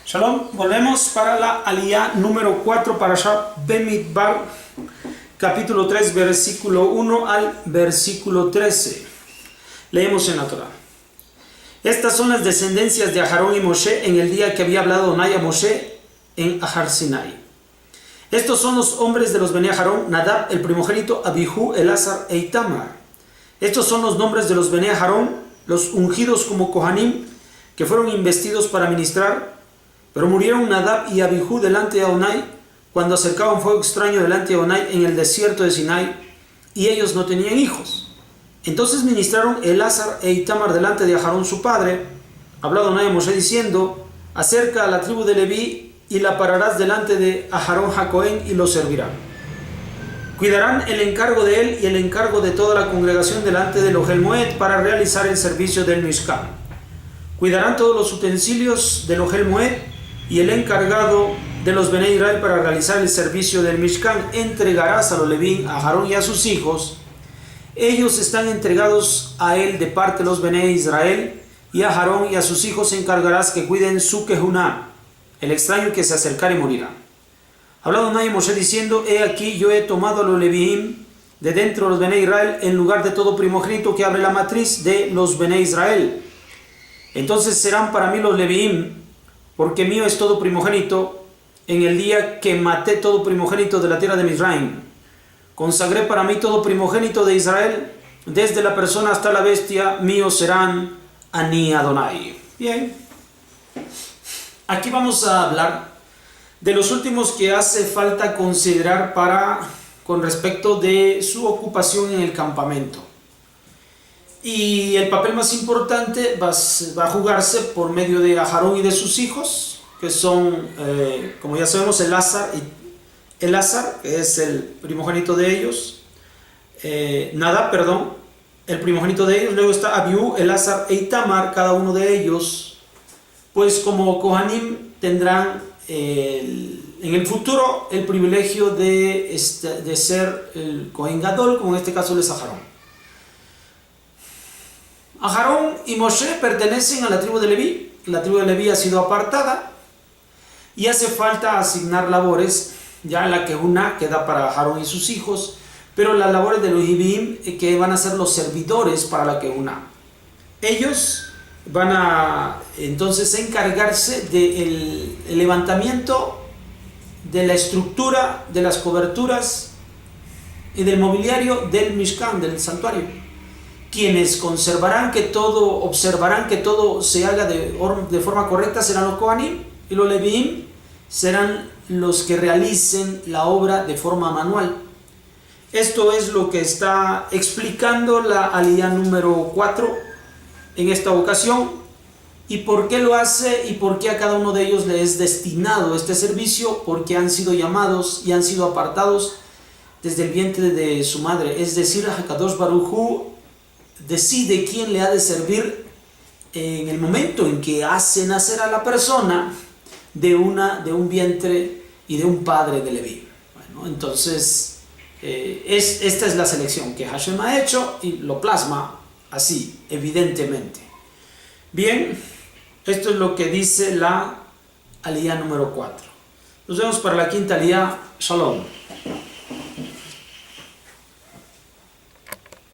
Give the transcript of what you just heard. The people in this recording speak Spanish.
Shalom, volvemos para la aliyá número 4 para Bemidbar, capítulo 3, versículo 1 al versículo 13. Leemos en la Torah. Estas son las descendencias de Aharón y Moshe en el día que había hablado Adonai a Moshe en Har Sinai. Estos son los hombres de los Bnei Aharón: Nadab, el primogénito, Abihu, Elazar e Itamar. Estos son los nombres de los Bnei Aharón, los ungidos como Kohanim, que fueron investidos para ministrar. Pero murieron Nadab y Abihu delante de Adonai cuando acercaban fuego extraño delante de Adonai en el desierto de Sinai, y ellos no tenían hijos. Entonces ministraron Elazar e Itamar delante de Aharón su padre. Habló Adonai a Moshe diciendo: acerca a la tribu de Leví y la pararás delante de Aharón Jacoén y lo servirá. Cuidarán el encargo de él y el encargo de toda la congregación delante del Ohel Moed para realizar el servicio del Mishkan. Cuidarán todos los utensilios del Ohel Moed, y el encargado de los Bnei Israel para realizar el servicio del Mishkan entregarás a los Levín, a Aharón y a sus hijos. Ellos están entregados a él de parte de los Bnei Israel, y a Aharón y a sus hijos encargarás que cuiden su Kehuná, el extraño que se acercare morirá. Habló Adonai a Moshe diciendo: he aquí yo he tomado a los Levíim de dentro de los Bnei Israel en lugar de todo primogénito que abre la matriz de los Bnei Israel. Entonces serán para mí los Levíim, porque mío es todo primogénito, en el día que maté todo primogénito de la tierra de Mizraim. Consagré para mí todo primogénito de Israel, desde la persona hasta la bestia, míos serán Ani Adonai. Bien, aquí vamos a hablar de los últimos que hace falta considerar con respecto de su ocupación en el campamento. Y el papel más importante va a jugarse por medio de Aharón y de sus hijos, que son, como ya sabemos, Elazar, que es el primogénito de ellos, Nadab, el primogénito de ellos. Luego está Abihu, Elazar e Itamar, cada uno de ellos, pues como Kohanim tendrán en el futuro el privilegio de ser el Kohen Gadol, como en este caso es Aharón. Aharón y Moshe pertenecen a la tribu de Leví. La tribu de Leví ha sido apartada y hace falta asignar labores. Ya la Kehuná queda para Aharón y sus hijos, pero las labores de los Levíim, que van a ser los servidores para la Kehuná, ellos van a entonces encargarse del levantamiento de la estructura, de las coberturas y del mobiliario del Mishkan, del santuario. Quienes observarán que todo se haga de forma correcta serán los Kohanim, y los Levíim serán los que realicen la obra de forma manual. Esto es lo que está explicando la aliyá número 4 en esta ocasión, y por qué lo hace y por qué a cada uno de ellos le es destinado este servicio. Porque han sido llamados y han sido apartados desde el vientre de su madre, es decir, Hakadosh Baruj Hu decide quién le ha de servir en el momento en que hace nacer a la persona de un vientre y de un padre de Leví. Bueno, entonces esta es la selección que Hashem ha hecho y lo plasma así, evidentemente. Bien, esto es lo que dice la aliyá número 4. Nos vemos para la quinta aliyá. Shalom.